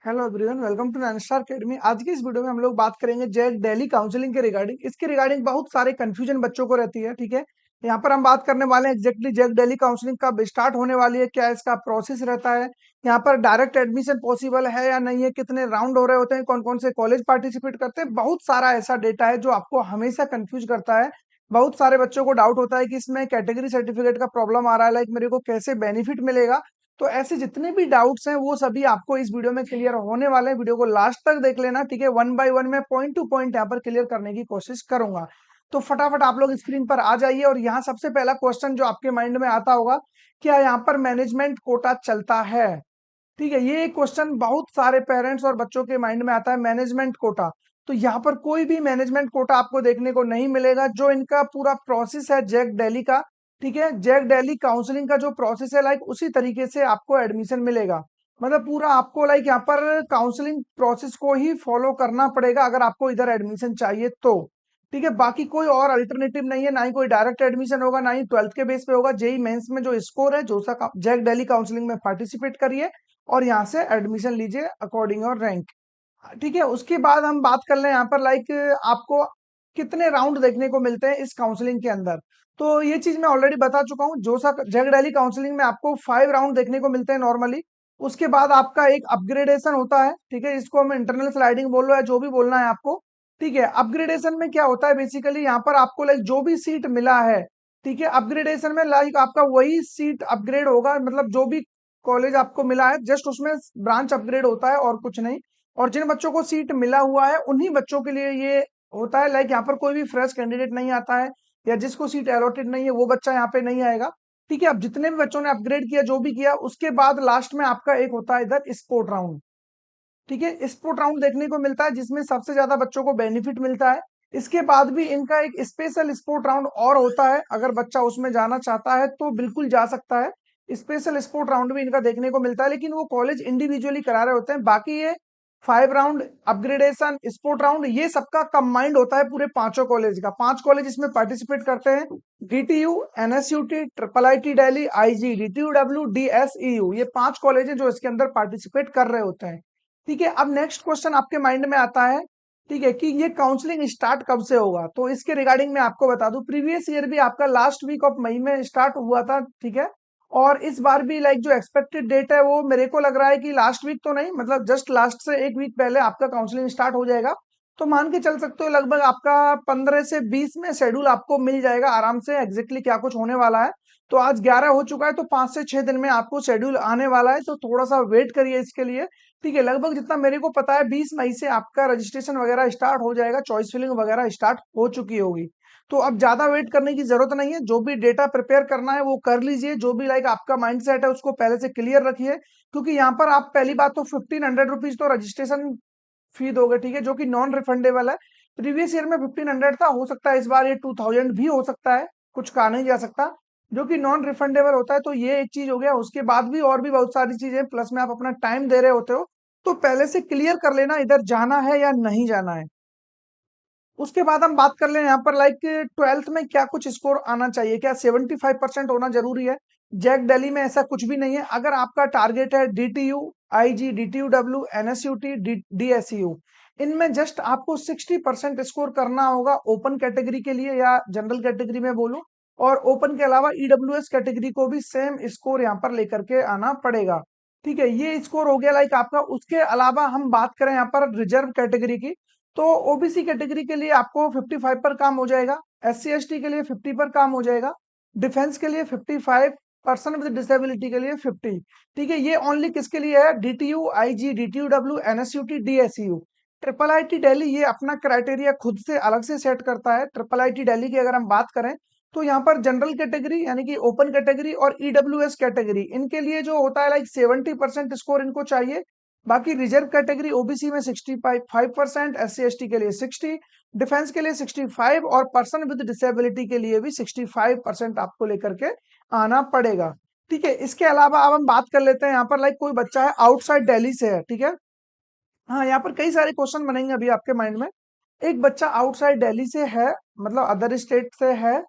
Hello everyone, welcome to Nainstar Academy. आज की इस वीडियो में हम लोग बात करेंगे जैक दिल्ली काउंसलिंग के रिगार्डिंग। इसके रिगार्डिंग बहुत सारे कंफ्यूजन बच्चों को रहती है। ठीक है, यहाँ पर हम बात करने वाले हैं एग्जैक्टली जैक दिल्ली काउंसलिंग कब स्टार्ट होने वाली है, क्या इसका प्रोसेस रहता है, यहाँ पर डायरेक्ट एडमिशन पॉसिबल है या नहीं है, कितने राउंड हो रहे होते हैं, कौन कौन से कॉलेज पार्टिसिपेट करते हैं। बहुत सारा ऐसा डेटा है जो आपको हमेशा कंफ्यूज करता है। बहुत सारे बच्चों को डाउट होता है कि इसमें कैटेगरी सर्टिफिकेट का प्रॉब्लम आ रहा है, लाइक मेरे को कैसे बेनिफिट मिलेगा। तो ऐसे जितने भी डाउट्स हैं वो सभी आपको इस वीडियो में क्लियर होने वाले हैं। वीडियो को लास्ट तक देख लेना, ठीक है। वन बाय वन मैं पॉइंट टू पॉइंट यहाँ पर क्लियर करने की कोशिश करूंगा। तो फटाफट आप लोग स्क्रीन पर आ जाइए। और यहाँ सबसे पहला क्वेश्चन जो आपके माइंड में आता होगा, क्या यहाँ पर मैनेजमेंट कोटा चलता है? ठीक है, ये क्वेश्चन बहुत सारे पेरेंट्स और बच्चों के माइंड में आता है, मैनेजमेंट कोटा। तो यहाँ पर कोई भी मैनेजमेंट कोटा आपको देखने को नहीं मिलेगा। जो इनका पूरा प्रोसेस है जैक दिल्ली का, ठीक है, जैक दिल्ली काउंसलिंग का जो प्रोसेस है, लाइक उसी तरीके से आपको एडमिशन मिलेगा। मतलब पूरा आपको लाइक यहाँ पर काउंसलिंग प्रोसेस को ही फॉलो करना पड़ेगा अगर आपको इधर एडमिशन चाहिए तो। ठीक है, बाकी कोई और अल्टरनेटिव नहीं है, ना ही कोई डायरेक्ट एडमिशन होगा, ना ही ट्वेल्थ के बेस पे होगा। जेई मेंस में जो स्कोर है, जो सा जैक दिल्ली काउंसलिंग में पार्टिसिपेट करिए और यहाँ से एडमिशन लीजिए अकॉर्डिंग और रैंक। ठीक है, उसके बाद हम बात कर लें यहाँ पर लाइक आपको कितने राउंड देखने को मिलते हैं इस काउंसलिंग के अंदर। तो ये चीज मैं ऑलरेडी बता चुका हूँ। जो सा जग दिल्ली काउंसलिंग में आपको 5 राउंड देखने को मिलते हैं नॉर्मली। उसके बाद आपका एक अपग्रेडेशन होता है, ठीक है, इसको हम इंटरनल स्लाइडिंग बोल लो या जो भी बोलना है आपको। ठीक है, अपग्रेडेशन में क्या होता है, बेसिकली यहाँ पर आपको लाइक जो भी सीट मिला है, ठीक है, अपग्रेडेशन में लाइक आपका वही सीट अपग्रेड होगा। मतलब जो भी कॉलेज आपको मिला है, जस्ट उसमें ब्रांच अपग्रेड होता है और कुछ नहीं। और जिन बच्चों को सीट मिला हुआ है उन्हीं बच्चों के लिए ये होता है। लाइक यहाँ पर कोई भी फ्रेश कैंडिडेट नहीं आता है, या जिसको सीट अलॉटेड नहीं है वो बच्चा यहाँ पे नहीं आएगा। ठीक है, अब जितने भी बच्चों ने अपग्रेड किया, जो भी किया, उसके बाद लास्ट में आपका एक होता है इधर स्पोर्ट राउंड। ठीक है, स्पोर्ट राउंड देखने को मिलता है जिसमें सबसे ज्यादा बच्चों को बेनिफिट मिलता है। इसके बाद भी इनका एक स्पेशल स्पोर्ट राउंड और होता है, अगर बच्चा उसमें जाना चाहता है तो बिल्कुल जा सकता है। स्पेशल स्पोर्ट राउंड भी इनका देखने को मिलता है, लेकिन वो कॉलेज इंडिविजुअली करा रहे होते हैं। बाकी ये 5 राउंड, अपग्रेडेशन, स्पोर्ट राउंड, ये सबका कंबाइंड होता है पूरे पांचों कॉलेज का। 5 कॉलेज इसमें पार्टिसिपेट करते हैं, DTU, NSUT, triple IT Delhi, IG, DTUW, DSEU, ये 5 कॉलेज हैं जो इसके अंदर पार्टिसिपेट कर रहे होते हैं। ठीक है, अब नेक्स्ट क्वेश्चन आपके माइंड में आता है, ठीक है, कि ये काउंसलिंग स्टार्ट कब से होगा। तो इसके रिगार्डिंग मैं आपको बता दूं, प्रीवियस ईयर भी आपका लास्ट वीक ऑफ मई में स्टार्ट हुआ था। ठीक है, और इस बार भी लाइक जो एक्सपेक्टेड डेट है वो मेरे को लग रहा है कि लास्ट वीक तो नहीं, मतलब जस्ट लास्ट से एक वीक पहले आपका काउंसलिंग स्टार्ट हो जाएगा। तो मान के चल सकते हो लगभग आपका 15 से 20 में शेड्यूल आपको मिल जाएगा आराम से, एग्जैक्टली क्या कुछ होने वाला है। तो आज 11 हो चुका है, तो 5 से 6 दिन में आपको शेड्यूल आने वाला है, तो थोड़ा सा वेट करिए इसके लिए। ठीक है, लगभग जितना मेरे को पता है 20 मई से आपका रजिस्ट्रेशन वगैरह स्टार्ट हो जाएगा, चॉइस फिलिंग वगैरह स्टार्ट हो चुकी होगी। तो अब ज्यादा वेट करने की जरूरत नहीं है, जो भी डेटा प्रिपेयर करना है वो कर लीजिए। जो भी लाइक आपका माइंड सेट है उसको पहले से क्लियर रखिए, क्योंकि यहाँ पर आप पहली बात तो 1500 रुपीज तो रजिस्ट्रेशन फी दोगे, ठीक है, जो कि नॉन रिफंडेबल है। प्रीवियस ईयर में 1500 था, हो सकता है इस बार ये 2000 भी हो सकता है, कुछ कहा नहीं जा सकता, जो कि नॉन रिफंडेबल होता है। तो ये एक चीज हो गया। उसके बाद भी और भी बहुत सारी चीजें, प्लस में आप अपना टाइम दे रहे होते हो, तो पहले से क्लियर कर लेना इधर जाना है या नहीं जाना है। उसके बाद हम बात कर लें यहाँ पर लाइक ट्वेल्थ में क्या कुछ स्कोर आना चाहिए, क्या 75% होना जरूरी है। जैक दिल्ली में ऐसा कुछ भी नहीं है। अगर आपका टारगेट है DTU, IG, DTUW, NSUT, DSU, इनमें जस्ट आपको 60% स्कोर करना होगा ओपन कैटेगरी के लिए, या जनरल कैटेगरी में बोलूं। और ओपन के अलावा ईडब्ल्यूएस कैटेगरी को भी सेम स्कोर यहाँ पर लेकर के आना पड़ेगा। ठीक है, ये स्कोर हो गया लाइक आपका। उसके अलावा हम बात करें यहाँ पर रिजर्व कैटेगरी की, तो ओबीसी कैटेगरी के लिए आपको 55 पर काम हो जाएगा, एससी एसटी के लिए 50 पर काम हो जाएगा, डिफेंस के लिए 55, पर्सन विद डिसेबिलिटी के लिए 50। ठीक है, ये ओनली किसके लिए है, DTU, IG, DTUW, NSUT, DSU. Triple IT Delhi ये अपना क्राइटेरिया खुद से अलग से सेट करता है। ट्रिपल आईटी दिल्ली की अगर हम बात करें, तो यहाँ पर जनरल कैटेगरी यानी कि ओपन कैटेगरी और ईडब्ल्यूएस कैटेगरी, इनके लिए जो होता है लाइक 70% स्कोर इनको चाहिए। बाकी रिजर्व कैटेगरी ओबीसी में 65%, एस सी एस टी के लिए 60, डिफेंस के लिए 65, और पर्सन विद डिसेबिलिटी के लिए भी 65% आपको लेकर के आना पड़ेगा। ठीक है, इसके अलावा अब हम बात कर लेते हैं यहाँ पर लाइक कोई बच्चा है आउटसाइड दिल्ली से है, ठीक है। हाँ, यहाँ पर कई सारे क्वेश्चन बनेंगे अभी आपके माइंड में। एक बच्चा आउटसाइड दिल्ली से है, मतलब अदर स्टेट से है।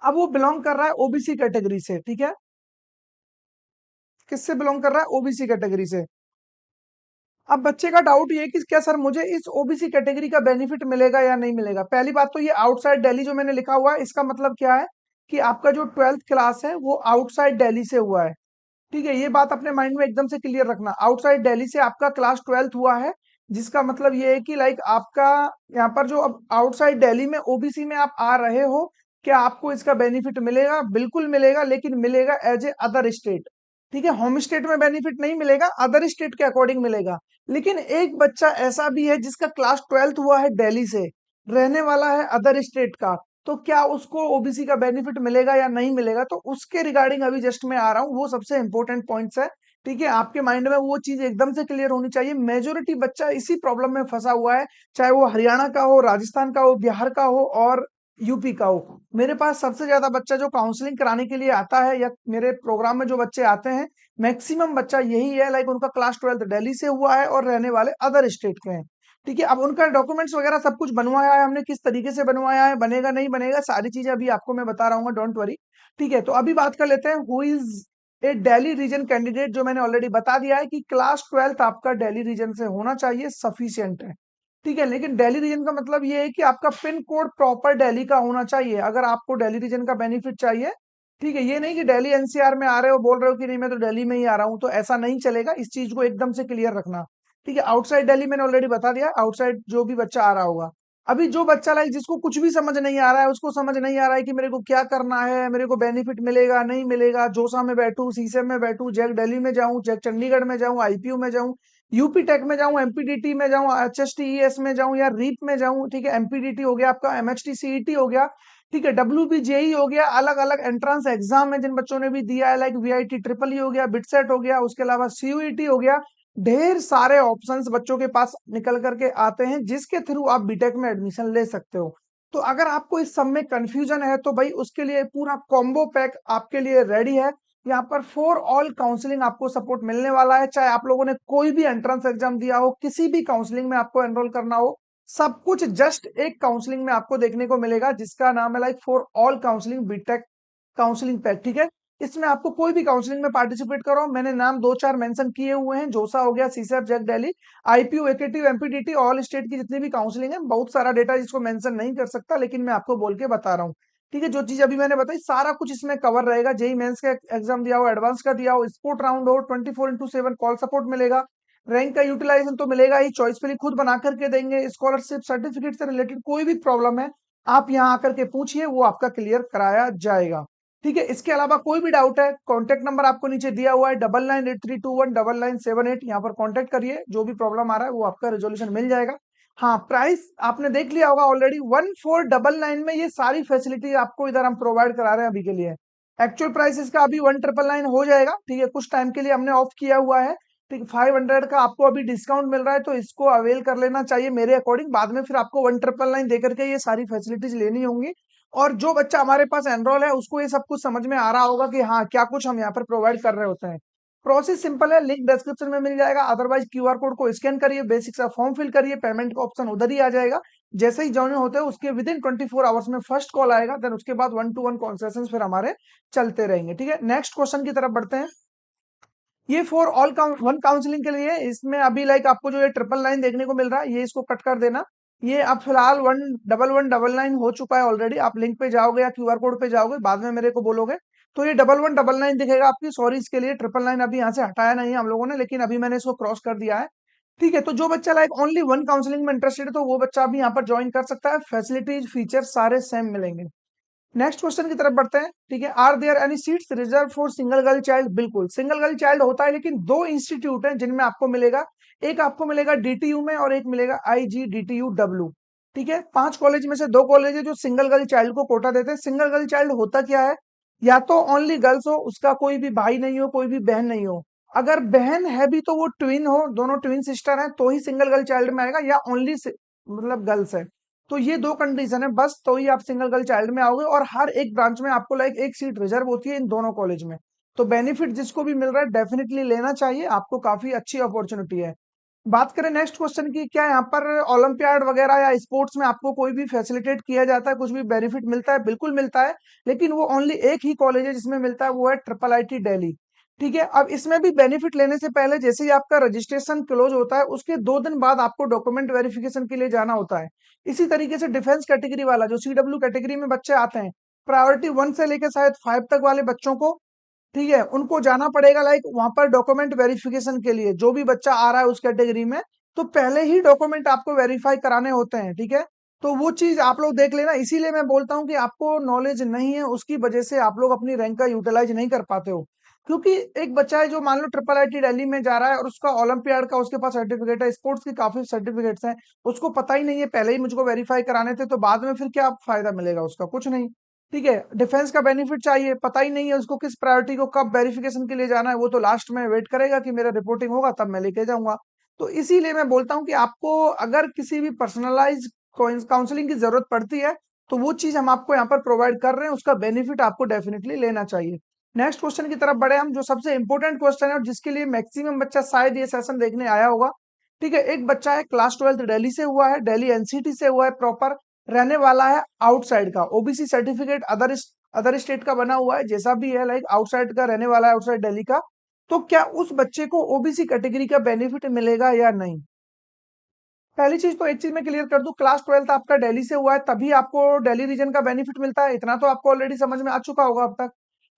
अब वो बिलोंग कर रहा है ओबीसी कैटेगरी से, ठीक है। किससे बिलोंग कर रहा है, ओबीसी कैटेगरी से। अब बच्चे का डाउट ये है कि क्या सर मुझे इस ओबीसी कैटेगरी का बेनिफिट मिलेगा या नहीं मिलेगा। पहली बात तो ये आउटसाइड दिल्ली जो मैंने लिखा हुआ है, इसका मतलब क्या है कि आपका जो 12th क्लास है वो आउटसाइड दिल्ली से हुआ है। ठीक है, ये बात अपने माइंड में एकदम से क्लियर रखना। आउटसाइड दिल्ली से आपका क्लास 12th हुआ है, जिसका मतलब ये है कि लाइक आपका यहाँ पर जो अब आउटसाइड दिल्ली में ओबीसी में आप आ रहे हो, क्या आपको इसका बेनिफिट मिलेगा? बिल्कुल मिलेगा, लेकिन मिलेगा एज ए अदर स्टेट। ठीक है, होम स्टेट में बेनिफिट नहीं मिलेगा, अदर स्टेट के अकॉर्डिंग मिलेगा। लेकिन एक बच्चा ऐसा भी है जिसका क्लास 12th हुआ है दिल्ली से, रहने वाला है अदर स्टेट का, तो क्या उसको ओबीसी का बेनिफिट मिलेगा या नहीं मिलेगा? तो उसके रिगार्डिंग अभी जस्ट मैं आ रहा हूँ, वो सबसे इंपॉर्टेंट पॉइंट्स है। ठीक है, आपके माइंड में वो चीज एकदम से क्लियर होनी चाहिए। मेजोरिटी बच्चा इसी प्रॉब्लम में फंसा हुआ है, चाहे वो हरियाणा का हो, राजस्थान का हो, बिहार का हो और यूपी का हो। मेरे पास सबसे ज्यादा बच्चा जो काउंसलिंग कराने के लिए आता है, या मेरे प्रोग्राम में जो बच्चे आते हैं, मैक्सिमम बच्चा यही है, लाइक उनका क्लास 12th दिल्ली से हुआ है और रहने वाले अदर स्टेट के हैं। ठीक है, अब उनका डॉक्यूमेंट्स वगैरह सब कुछ बनवाया है हमने, किस तरीके से बनवाया है, बनेगा नहीं बनेगा, सारी चीजें अभी आपको मैं बता रहा हूँ, डोंट वरी। ठीक है, तो अभी बात कर लेते हैं who is a Delhi region candidate. जो मैंने ऑलरेडी बता दिया है कि क्लास 12th आपका दिल्ली रीजन से होना चाहिए, सफिशियंट है। ठीक है, लेकिन दिल्ली रीजन का मतलब ये है कि आपका पिन कोड प्रॉपर दिल्ली का होना चाहिए अगर आपको दिल्ली रीजन का बेनिफिट चाहिए। ठीक है, ये नहीं कि दिल्ली एनसीआर में आ रहे हो, बोल रहे हो कि नहीं मैं तो दिल्ली में ही आ रहा हूँ, तो ऐसा नहीं चलेगा। इस चीज को एकदम से क्लियर रखना। ठीक है, आउटसाइड दिल्ली मैंने ऑलरेडी बता दिया, आउटसाइड जो भी बच्चा आ रहा होगा। अभी जो बच्चा लाइक जिसको कुछ भी समझ नहीं आ रहा है, उसको समझ नहीं आ रहा है कि मेरे को क्या करना है, मेरे को बेनिफिट मिलेगा नहीं मिलेगा, जोसा में बैठूं, सीसएम में बैठूं, जैक दिल्ली में जाऊं, जैक चंडीगढ़ में जाऊं, आईपीयू में जाऊं, यूपी टेक में जाऊं, एमपीडीटी में जाऊं, एचएसटीईएस में जाऊं या रीप में जाऊं। ठीक है, एमपीडीटी हो गया आपका, एमएचटी सीईटी हो गया। ठीक है, डब्ल्यूबीजेई हो गया, अलग अलग एंट्रेंस एग्जाम है जिन बच्चों ने भी दिया है, लाइक वीआईटी ट्रिपल ई हो गया, बिटसेट हो गया, उसके अलावा सीयूईटी हो गया। ढेर सारे ऑप्शंस बच्चों के पास निकल करके आते हैं, जिसके थ्रू आप बीटेक में एडमिशन ले सकते हो। तो अगर आपको इस सब में कंफ्यूजन है, तो भाई उसके लिए पूरा कॉम्बो पैक आपके लिए रेडी है। यहाँ पर फॉर ऑल काउंसलिंग आपको सपोर्ट मिलने वाला है, चाहे आप लोगों ने कोई भी एंट्रेंस एग्जाम दिया हो, किसी भी काउंसलिंग में आपको एनरोल करना हो, सब कुछ जस्ट एक काउंसलिंग में आपको देखने को मिलेगा, जिसका नाम है like for all counselling BTech counselling pack. ठीक है, इसमें आपको कोई भी काउंसलिंग में पार्टिसिपेट करो, मैंने नाम दो चार मेंशन किए हुए हैं, जोसा हो गया, सीसैप, जैक दिल्ली, आईपीयू, एकेटीव, एमपीडीटी, ऑल स्टेट की जितनी भी काउंसलिंग है, बहुत सारा डेटा जिसको मेंशन नहीं कर सकता, लेकिन मैं आपको बोल के बता रहा हूँ। ठीक है, जो चीज अभी मैंने बताई सारा कुछ इसमें कवर रहेगा। जेई मेंस का एग्जाम दिया हो, एडवांस का दिया हो, स्पोर्ट राउंड हो, 24x7 कॉल सपोर्ट मिलेगा, रैंक का यूटिलाइजेशन तो मिलेगा ही, चॉइसफुली खुद बना करके देंगे, स्कॉलरशिप सर्टिफिकेट से रिलेटेड कोई भी प्रॉब्लम है आप यहाँ आकर के पूछिए, वो आपका क्लियर कराया जाएगा। ठीक है, इसके अलावा कोई भी डाउट है, कॉन्टेक्ट नंबर आपको नीचे दिया हुआ है, 9983219978, यहाँ पर कॉन्टेक्ट करिए, जो भी प्रॉब्लम आ रहा है वो आपका रेजोल्यूशन मिल जाएगा। हाँ, प्राइस आपने देख लिया होगा ऑलरेडी, 1499 में ये सारी फैसिलिटी आपको इधर हम प्रोवाइड करा रहे हैं अभी के लिए। एक्चुअल प्राइस इसका अभी 1999 हो जाएगा। ठीक है, कुछ टाइम के लिए हमने ऑफ किया हुआ है। ठीक, 500 का आपको अभी डिस्काउंट मिल रहा है, तो इसको अवेल कर लेना चाहिए मेरे अकॉर्डिंग। बाद में फिर आपको 1999 दे करके ये सारी फैसिलिटीज लेनी होंगी। और जो बच्चा हमारे पास एनरोल है, उसको ये सब कुछ समझ में आ रहा होगा कि हाँ क्या कुछ हम यहाँ पर प्रोवाइड कर रहे होते हैं। प्रोसेस सिंपल है, लिंक डिस्क्रिप्शन में मिल जाएगा, अदरवाइज क्यूआर कोड को स्कैन करिए, बेसिक सा फॉर्म फिल करिए, पेमेंट का ऑप्शन उधर ही आ जाएगा। जैसे ही ज्वाइन होते हैं उसके विद इन 24 आवर्स में फर्स्ट कॉल आएगा, देन उसके बाद 1-to-1 कॉन्वर्सेशन फिर हमारे चलते रहेंगे। ठीक है, नेक्स्ट क्वेश्चन की तरफ बढ़ते हैं। ये फॉर ऑल वन काउंसलिंग के लिए, इसमें अभी लाइक आपको जो ये 999 देखने को मिल रहा है, ये इसको कट कर देना। ये अब फिलहाल 11199 हो चुका है ऑलरेडी। आप लिंक पे जाओगे या क्यूआर कोड पे जाओगे, बाद में मेरे को बोलोगे, तो ये 1199 दिखेगा आपकी। सॉरी इसके लिए, 999 अभी यहाँ से हटाया नहीं है हम लोगों ने, लेकिन अभी मैंने इसको क्रॉस कर दिया है। ठीक है, तो जो बच्चा लाइक ओनली वन काउंसलिंग में इंटरेस्टेड है, तो वो बच्चा अभी यहाँ पर ज्वाइन कर सकता है। फैसिलिटीज फीचर सारे सेम मिलेंगे। नेक्स्ट क्वेश्चन की तरफ बढ़ते हैं। ठीक है, are there any seats reserved for single girl child? बिल्कुल, सिंगल गर्ल चाइल्ड होता है, लेकिन दो इंस्टीट्यूट हैं जिनमें आपको मिलेगा। एक आपको मिलेगा डीटीयू में और एक मिलेगा IGDTU-W। ठीक है, 5 कॉलेज में से 2 कॉलेज है जो सिंगल गर्ल चाइल्ड को कोटा देते हैं। सिंगल गर्ल चाइल्ड होता क्या है? या तो ओनली गर्ल्स हो, उसका कोई भी भाई नहीं हो, कोई भी बहन नहीं हो। अगर बहन है भी तो वो ट्विन हो, दोनों ट्विन सिस्टर हैं, तो ही सिंगल गर्ल चाइल्ड में आएगा, या ओनली मतलब गर्ल्स है। तो ये दो कंडीशन है बस, तो ही आप सिंगल गर्ल चाइल्ड में आओगे। और हर एक ब्रांच में आपको लाइक एक सीट रिजर्व होती है इन दोनों कॉलेज में। तो बेनिफिट जिसको भी मिल रहा है डेफिनेटली लेना चाहिए, आपको काफी अच्छी अपॉर्चुनिटी है। बात करें नेक्स्ट क्वेश्चन की, क्या यहाँ पर ओलंपियाड वगैरह या स्पोर्ट्स में आपको कोई भी फैसिलिटेट किया जाता है, कुछ भी बेनिफिट मिलता है? बिल्कुल मिलता है, लेकिन वो ओनली एक ही कॉलेज है जिसमें मिलता है, वो है ट्रिपल आईटी दिल्ली। ठीक है। अब इसमें भी बेनिफिट लेने से पहले जैसे ही आपका रजिस्ट्रेशन क्लोज होता है उसके 2 दिन बाद आपको डॉक्यूमेंट वेरिफिकेशन के लिए जाना होता है। इसी तरीके से डिफेंस कैटेगरी वाला जो सीडब्ल्यू कैटेगरी में बच्चे आते हैं, प्रायोरिटी 1 से लेकर शायद 5 तक वाले बच्चों को, ठीक है, उनको जाना पड़ेगा लाइक वहां पर डॉक्यूमेंट वेरिफिकेशन के लिए। जो भी बच्चा आ रहा है उस कैटेगरी में, तो पहले ही डॉक्यूमेंट आपको वेरीफाई कराने होते हैं, ठीक है। तो वो चीज आप लोग देख लेना। इसीलिए मैं बोलता हूँ कि आपको नॉलेज नहीं है, उसकी वजह से आप लोग अपनी रैंक का यूटिलाइज नहीं कर पाते हो। क्योंकि एक बच्चा है जो मान लो ट्रिपल आईटी दिल्ली में जा रहा है और उसका ओलंपियाड का उसके पास सर्टिफिकेट है, स्पोर्ट्स की काफी सर्टिफिकेट्स हैं, उसको पता ही नहीं है पहले ही मुझको वेरीफाई कराने थे, तो बाद में फिर क्या फायदा मिलेगा उसका? कुछ नहीं। ठीक है, डिफेंस का बेनिफिट चाहिए, पता ही नहीं है उसको किस प्रायोरिटी को कब वेरिफिकेशन के लिए जाना है, वो तो लास्ट में वेट करेगा कि मेरा रिपोर्टिंग होगा तब मैं लेके जाऊंगा। तो इसीलिए मैं बोलता हूँ कि आपको अगर किसी भी पर्सनलाइज काउंसलिंग की जरूरत पड़ती है, तो वो चीज हम आपको यहाँ पर प्रोवाइड कर रहे हैं, उसका बेनिफिट आपको डेफिनेटली लेना चाहिए। नेक्स्ट क्वेश्चन की तरफ बढ़े हम, जो सबसे इंपॉर्टेंट क्वेश्चन है और जिसके लिए मैक्सिमम बच्चा शायद ये सेशन देखने आया होगा। ठीक है, एक बच्चा है क्लास 12 दिल्ली से हुआ है, दिल्ली एनसीटी से हुआ है प्रॉपर, रहने वाला है आउटसाइड का, ओबीसी सर्टिफिकेट अदर स्टेट का बना हुआ है, जैसा भी है लाइक आउटसाइड का रहने वाला है, आउटसाइड दिल्ली का। तो क्या उस बच्चे को ओबीसी कैटेगरी का बेनिफिट मिलेगा या नहीं? पहली चीज तो एक चीज मैं क्लियर कर दूं, क्लास 12 आपका दिल्ली से हुआ है तभी आपको दिल्ली रीजन का बेनिफिट मिलता है, इतना तो आपको ऑलरेडी समझ में आ चुका होगा अब तक।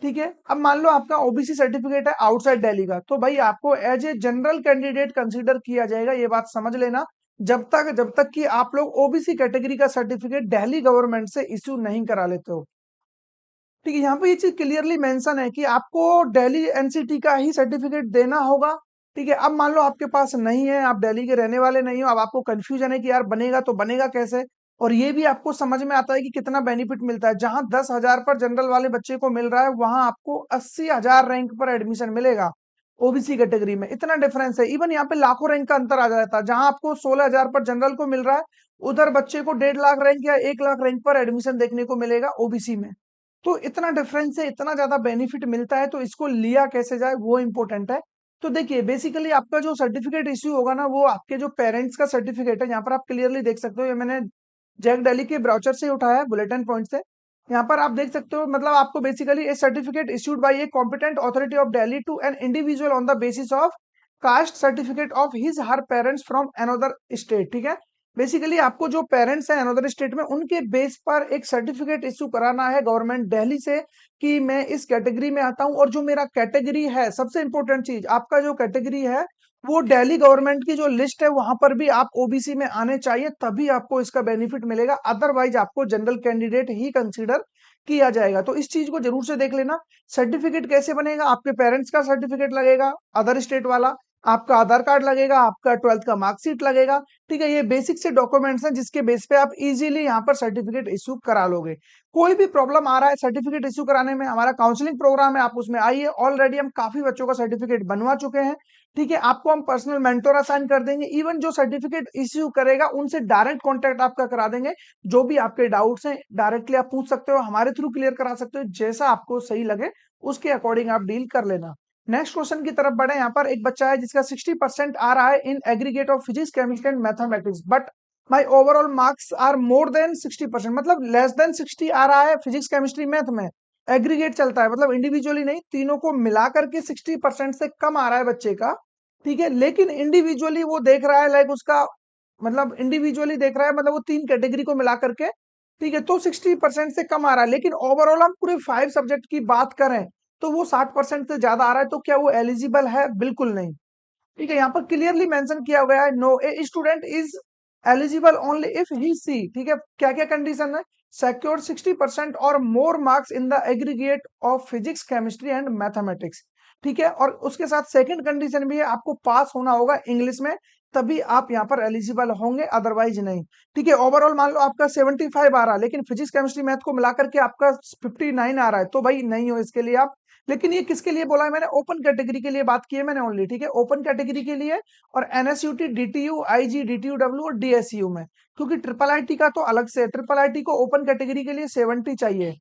ठीक है, अब मान लो आपका ओबीसी सर्टिफिकेट है आउटसाइड दिल्ली का, तो भाई आपको as a general candidate consider किया जाएगा, ये बात समझ लेना। जब तक कि आप लोग ओबीसी कैटेगरी का सर्टिफिकेट दिल्ली गवर्नमेंट से इश्यू नहीं करा लेते हो। ठीक है, यहाँ पे ये चीज क्लियरली मेंशन है कि आपको दिल्ली एनसीटी का ही सर्टिफिकेट देना होगा। ठीक है, अब मान लो आपके पास नहीं है, आप दिल्ली के रहने वाले नहीं हो, अब आपको कंफ्यूजन है कि यार बनेगा तो बनेगा कैसे, और ये भी आपको समझ में आता है कि कितना बेनिफिट मिलता है। जहां 10,000 पर जनरल वाले बच्चे को मिल रहा है, वहां आपको 80,000 रैंक पर एडमिशन मिलेगा ओबीसी कैटेगरी में। इतना डिफरेंस है, इवन यहाँ पे लाखों रैंक का अंतर आ जाता है। जहां आपको 16,000 पर जनरल को मिल रहा है, उधर बच्चे को 1.5 लाख रैंक या 1 लाख रैंक पर एडमिशन देखने को मिलेगा ओबीसी में। तो इतना डिफरेंस है, इतना ज्यादा बेनिफिट मिलता है, तो इसको लिया कैसे जाए वो इंपॉर्टेंट है। तो देखिए बेसिकली आपका जो सर्टिफिकेट इश्यू होगा ना, वो आपके जो पेरेंट्स का सर्टिफिकेट है, यहाँ पर आप क्लियरली देख सकते हो, ये मैंने जैक दिल्ली के ब्राउचर से उठाया है, बुलेटिन पॉइंट से। यहाँ पर आप देख सकते हो, मतलब आपको basically a certificate issued by a competent authority of Delhi to an individual on the basis of caste certificate of his her parents from another state. ठीक है, बेसिकली आपको जो पेरेंट्स हैं अनदर स्टेट में, उनके बेस पर एक सर्टिफिकेट इश्यू कराना है गवर्नमेंट दिल्ली से कि मैं इस कैटेगरी में आता हूं, और जो मेरा कैटेगरी है, सबसे इंपॉर्टेंट चीज, आपका जो कैटेगरी है वो दिल्ली गवर्नमेंट की जो लिस्ट है वहां पर भी आप ओबीसी में आने चाहिए, तभी आपको इसका बेनिफिट मिलेगा, अदरवाइज आपको जनरल कैंडिडेट ही कंसीडर किया जाएगा। तो इस चीज को जरूर से देख लेना। सर्टिफिकेट कैसे बनेगा? आपके पेरेंट्स का सर्टिफिकेट लगेगा अदर स्टेट वाला, आपका आधार कार्ड लगेगा, आपका 12th का मार्कशीट लगेगा। ठीक है, ये बेसिक से डॉक्यूमेंट्स हैं जिसके बेस पे आप इजीली यहाँ पर सर्टिफिकेट इश्यू करा लोगे। कोई भी प्रॉब्लम आ रहा है सर्टिफिकेट इश्यू कराने में, हमारा काउंसलिंग प्रोग्राम है, आप उसमें आइए। ऑलरेडी हम काफी बच्चों का सर्टिफिकेट बनवा चुके हैं। ठीक है, आपको हम पर्सनल मेंटोर असाइन कर देंगे, इवन जो सर्टिफिकेट इश्यू करेगा उनसे डायरेक्ट कॉन्टेक्ट आपका करा देंगे। जो भी आपके डाउट्स हैं डायरेक्टली आप पूछ सकते हो, हमारे थ्रू क्लियर करा सकते हो, जैसा आपको सही लगे उसके अकॉर्डिंग आप डील कर लेना। नेक्स्ट क्वेश्चन की तरफ बढ़े। यहाँ पर एक बच्चा है जिसका 60% आ रहा है in aggregate of physics chemistry and mathematics, but my overall marks are more than 60%, मतलब लेस देन 60 आ रहा है फिजिक्स केमिस्ट्री मैथ में। एग्रीगेट चलता है, मतलब इंडिविजुअली नहीं, तीनों को मिला करके 60% से कम आ रहा है बच्चे का। ठीक है, लेकिन इंडिविजुअली वो देख रहा है लाइक उसका, मतलब इंडिविजुअली देख रहा है, मतलब वो 3 कैटेगरी को मिला करके, ठीक है, तो 60% से कम आ रहा है। लेकिन ओवरऑल हम पूरे 5 सब्जेक्ट की बात करें तो वो 60% से ज्यादा आ रहा है, तो क्या वो एलिजिबल है? बिल्कुल नहीं। ठीक है, यहाँ पर क्लियरली मेंशन किया गया है, no a student is eligible only if he she, ठीक है, क्या क्या कंडीशन है? सेक्योर 60% और more marks in the aggregate of physics chemistry and mathematics. ठीक है, और उसके साथ सेकंड कंडीशन भी है, आपको पास होना होगा इंग्लिश में, तभी आप यहाँ पर एलिजिबल होंगे, अदरवाइज नहीं। ठीक है, ओवरऑल मान लो आपका 75 आ रहा है, लेकिन फिजिक्स केमिस्ट्री मैथ को मिलाकर के आपका 59 आ रहा है, तो भाई नहीं हो इसके लिए आप। लेकिन ये किसके लिए बोला है मैंने? ओपन कैटेगरी के लिए बात की है मैंने ओनली। ठीक है, ओपन कैटेगरी के लिए, और एनएसयूटी, डीटीयू, आईजी, डीटीयूडब्ल्यू और डीएसयू में, क्योंकि ट्रिपल आईटी का तो अलग से, ट्रिपल आईटी को ओपन कैटेगरी के लिए 70 चाहिए,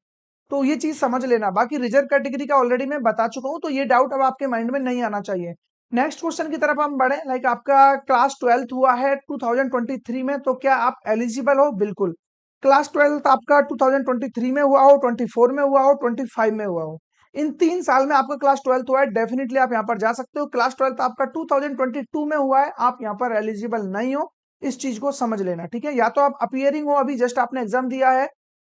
तो ये चीज समझ लेना। बाकी रिजर्व कैटेगरी का ऑलरेडी मैं बता चुका हूं, तो ये डाउट अब आपके माइंड में नहीं आना चाहिए। नेक्स्ट क्वेश्चन की तरफ हम बढ़े, लाइक आपका क्लास 12th हुआ है 2023 में, तो क्या आप एलिजिबल हो? बिल्कुल। क्लास 12th आपका 2023 में हुआ हो, 24 में हुआ हो, 25 में हुआ हो, इन 3 साल में आपका क्लास 12th हुआ है, डेफिनेटली आप यहाँ पर जा सकते हो। क्लास 12th आपका 2022 में हुआ है, आप यहाँ पर एलिजिबल नहीं हो, इस चीज को समझ लेना, ठीक है। या तो आप अपियरिंग हो, अभी जस्ट आपने एग्जाम दिया है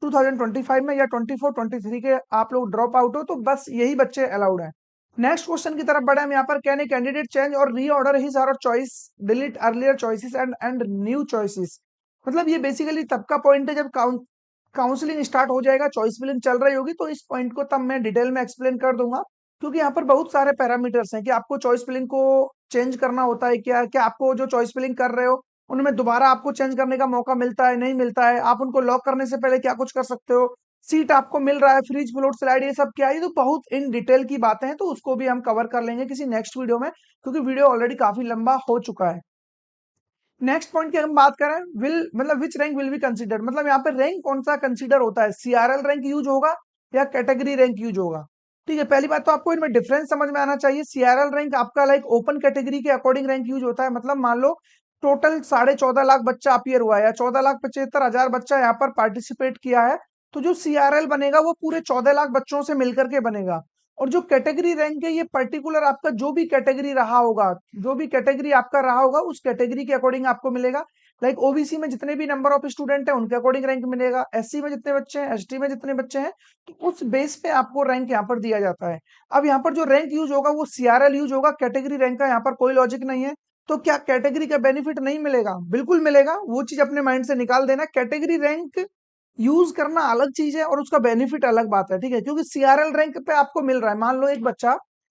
2025 में, या 24 23 के आप लोग ड्रॉप आउट हो, तो बस यही बच्चे अलाउड है। नेक्स्ट क्वेश्चन की तरफ बढ़े हम यहाँ पर। कैन ए कैंडिडेट चेंज और रीऑर्डर हिज और choice, delete earlier choices and new choices. मतलब ये बेसिकली तब का पॉइंट है जब काउंसलिंग स्टार्ट हो जाएगा, चॉइस फिलिंग चल रही होगी, तो इस पॉइंट को तब मैं डिटेल में एक्सप्लेन कर दूंगा, क्योंकि यहाँ पर बहुत सारे पैरामीटर्स हैं कि आपको चॉइस फिलिंग को चेंज करना होता है क्या, क्या आपको जो चॉइस फिलिंग कर रहे हो उनमें दोबारा आपको चेंज करने का मौका मिलता है, नहीं मिलता है, आप उनको लॉक करने से पहले क्या कुछ कर सकते हो, सीट आपको मिल रहा है, फ्रीज फ्लोट स्लाइड, ये सब क्या है, ये तो बहुत इन डिटेल की बातें हैं, तो उसको भी हम कवर कर लेंगे किसी नेक्स्ट वीडियो में, क्योंकि वीडियो ऑलरेडी काफी लंबा हो चुका है। नेक्स्ट पॉइंट की हम बात करें, विल मतलब विच रैंक विल बी कंसीडर्ड, मतलब यहाँ पे रैंक कौन सा कंसीडर होता है, सीआरएल रैंक यूज होगा या कैटेगरी रैंक यूज होगा। ठीक है, पहली बात तो आपको इनमें डिफरेंस समझ में आना चाहिए। सीआरएल रैंक आपका लाइक ओपन कैटेगरी के अकॉर्डिंग रैंक यूज होता है, मतलब मान लो टोटल 14.5 लाख बच्चा अपियर हुआ है, या 14,75,000 बच्चा यहाँ पर पार्टिसिपेट किया है, तो जो सीआरएल बनेगा वो पूरे 14 लाख बच्चों से मिलकर के बनेगा। और जो कैटेगरी रैंक है, ये पर्टिकुलर आपका जो भी कैटेगरी रहा होगा, जो भी कैटेगरी आपका रहा होगा उस कैटेगरी के अकॉर्डिंग आपको मिलेगा। लाइक ओबीसी में जितने भी नंबर ऑफ स्टूडेंट है उनके अकॉर्डिंग रैंक मिलेगा, एससी में जितने बच्चे हैं, एसटी में जितने बच्चे हैं, तो उस बेस पे आपको रैंक यहाँ पर दिया जाता है। अब यहाँ पर जो रैंक यूज होगा वो सीआरएल यूज होगा, कैटेगरी रैंक का यहाँ पर कोई लॉजिक नहीं है। तो क्या कैटेगरी का बेनिफिट नहीं मिलेगा? बिल्कुल मिलेगा, वो चीज अपने माइंड से निकाल देना। कैटेगरी रैंक यूज करना अलग चीज है और उसका बेनिफिट अलग बात है, ठीक है, क्योंकि सीआरएल रैंक पे आपको मिल रहा है, मान लो एक बच्चा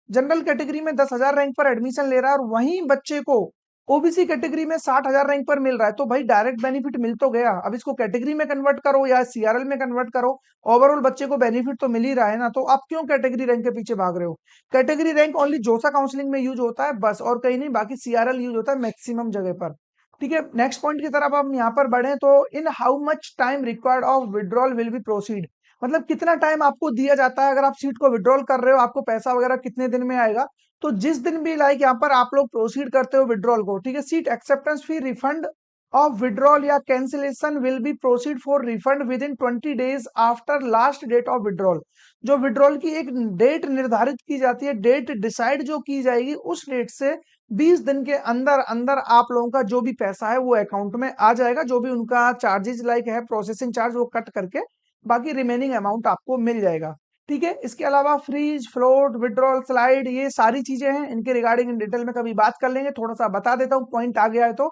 जनरल कैटेगरी में 10,000 रैंक पर एडमिशन ले रहा है और वहीं बच्चे को ओबीसी कैटेगरी में 60,000 रैंक पर मिल रहा है, तो भाई डायरेक्ट बेनिफिट मिल तो गया। अब इसको कैटेगरी में कन्वर्ट करो या सीआरएल में कन्वर्ट करो, ओवरऑल बच्चे को बेनिफिट तो मिल ही रहा है ना, तो आप क्यों कैटेगरी रैंक के पीछे भाग रहे हो? कैटेगरी रैंक ओनली जोसा काउंसलिंग में यूज होता है बस, और कहीं नहीं, बाकी सीआरएल यूज होता है मैक्सिमम जगह पर। ठीक है, नेक्स्ट पॉइंट की तरफ हम यहाँ पर बढ़े, तो in how much time required of withdrawal will be proceed, मतलब कितना टाइम आपको दिया जाता है अगर आप सीट को विड्रॉल कर रहे हो, आपको पैसा वगैरह कितने दिन में आएगा। तो जिस दिन भी लाइक यहाँ पर आप लोग प्रोसीड करते हो विड्रॉल को, ठीक है, seat acceptance fee refund of withdrawal या cancellation will be proceed for refund within 20 days after last date of withdrawal. जो विड्रॉल की एक डेट निर्धारित की जाती है, डेट डिसाइड जो की जाएगी, उस डेट से 20 दिन के अंदर अंदर आप लोगों का जो भी पैसा है वो अकाउंट में आ जाएगा, जो भी उनका चार्जेस लाइक है प्रोसेसिंग चार्ज वो कट करके बाकी रिमेनिंग अमाउंट आपको मिल जाएगा। ठीक है, इसके अलावा फ्रीज फ्लोट विड्रॉल स्लाइड ये सारी चीजें हैं, इनके रिगार्डिंग इन डिटेल में कभी बात कर लेंगे, थोड़ा सा बता देता हूँ पॉइंट आ गया है तो।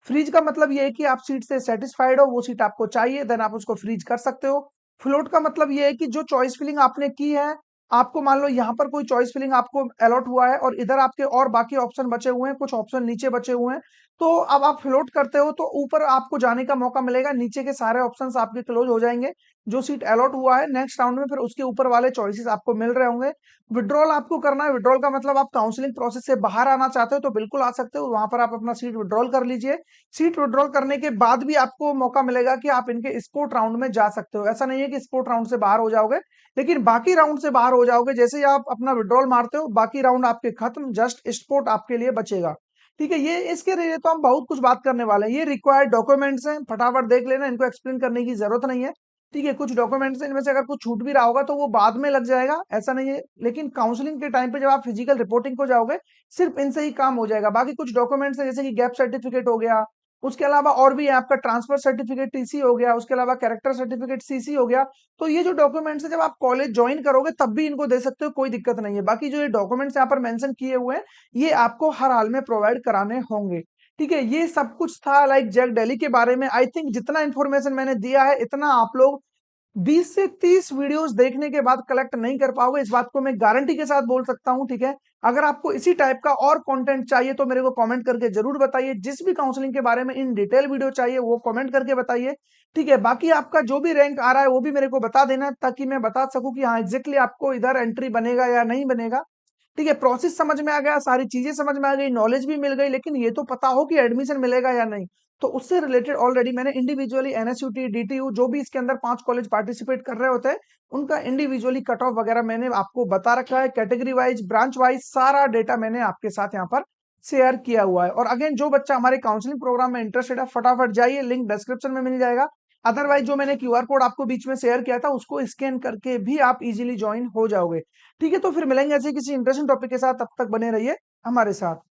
फ्रीज का मतलब ये है कि आप सीट से सेटिस्फाइड हो, वो सीट आपको चाहिए, देन आप उसको फ्रीज कर सकते हो। फ्लोट का मतलब ये है कि जो चॉइस फिलिंग आपने की है, आपको मान लो यहाँ पर कोई चॉइस फिलिंग आपको अलॉट हुआ है और इधर आपके और बाकी ऑप्शन बचे हुए हैं, कुछ ऑप्शन नीचे बचे हुए हैं, तो अब आप फ्लोट करते हो तो ऊपर आपको जाने का मौका मिलेगा, नीचे के सारे ऑप्शंस आपके क्लोज हो जाएंगे। जो सीट अलॉट हुआ है नेक्स्ट राउंड में फिर उसके ऊपर वाले चॉइसेस आपको मिल रहे होंगे। विड्रॉल आपको करना है, विड्रॉल का मतलब आप काउंसलिंग प्रोसेस से बाहर आना चाहते हो तो बिल्कुल आ सकते हो, वहां पर आप अपना सीट विड्रॉल कर लीजिए। सीट विड्रॉल करने के बाद भी आपको मौका मिलेगा कि आप इनके स्पोर्ट राउंड में जा सकते हो, ऐसा नहीं है कि स्पोर्ट राउंड से बाहर हो जाओगे, लेकिन बाकी राउंड से बाहर हो जाओगे। जैसे ही आप अपना विड्रॉल मारते हो बाकी राउंड आपके खत्म, जस्ट स्पोर्ट आपके लिए बचेगा। ठीक है, ये इसके लिए तो हम बहुत कुछ बात करने वाले हैं। ये रिक्वायर्ड डॉक्यूमेंट्स हैं, फटाफट देख लेना, इनको एक्सप्लेन करने की जरूरत नहीं है। ठीक है, कुछ डॉक्यूमेंट्स इनमें से अगर कुछ छूट भी रहा होगा तो वो बाद में लग जाएगा, ऐसा नहीं है, लेकिन काउंसलिंग के टाइम पे जब आप फिजिकल रिपोर्टिंग को जाओगे सिर्फ इनसे ही काम हो जाएगा। बाकी कुछ डॉक्यूमेंट्स है जैसे कि गैप सर्टिफिकेट हो गया, उसके अलावा और भी है आपका ट्रांसफर सर्टिफिकेट टीसी हो गया, उसके अलावा कैरेक्टर सर्टिफिकेट सीसी हो गया। तो ये जो डॉक्यूमेंट्स है जब आप कॉलेज ज्वाइन करोगे तब भी इनको दे सकते हो, कोई दिक्कत नहीं है। बाकी जो ये डॉक्यूमेंट्स यहाँ पर मेंशन किए हुए हैं ये आपको हर हाल में प्रोवाइड कराने होंगे। ठीक है, ये सब कुछ था लाइक जैक दिल्ली के बारे में। आई थिंक जितना इन्फॉर्मेशन मैंने दिया है इतना आप लोग 20 से 30 वीडियोस देखने के बाद कलेक्ट नहीं कर पाओगे, इस बात को मैं गारंटी के साथ बोल सकता हूं। ठीक है, अगर आपको इसी टाइप का और कंटेंट चाहिए तो मेरे को कमेंट करके जरूर बताइए, जिस भी काउंसलिंग के बारे में इन डिटेल वीडियो चाहिए वो कमेंट करके बताइए। ठीक है, बाकी आपका जो भी रैंक आ रहा है वो भी मेरे को बता देना, ताकि मैं बता सकूं कि हाँ एग्जैक्टली आपको इधर एंट्री बनेगा या नहीं बनेगा। ठीक है, प्रोसेस समझ में आ गया, सारी चीजें समझ में आ गई, नॉलेज भी मिल गई, लेकिन ये तो पता हो कि एडमिशन मिलेगा या नहीं। तो उससे रिलेटेड ऑलरेडी मैंने इंडिविजुअली एनएसयूटी डीटीयू जो भी इसके अंदर 5 कॉलेज पार्टिसिपेट कर रहे होते हैं उनका इंडिविजुअली कट ऑफ वगैरह मैंने आपको बता रखा है, कैटेगरी वाइज ब्रांच वाइज सारा डेटा मैंने आपके साथ यहाँ पर शेयर किया हुआ है। और अगेन जो बच्चा हमारे काउंसलिंग प्रोग्राम में इंटरेस्टेड है फटाफट जाइए, लिंक डिस्क्रिप्शन में मिल जाएगा, अदरवाइज जो मैंने क्यूआर कोड आपको बीच में शेयर किया था उसको स्कैन करके भी आप इजीली ज्वाइन हो जाओगे। ठीक है, तो फिर मिलेंगे ऐसे किसी इंटरेस्टिंग टॉपिक के साथ, तब तक बने रहिए हमारे साथ।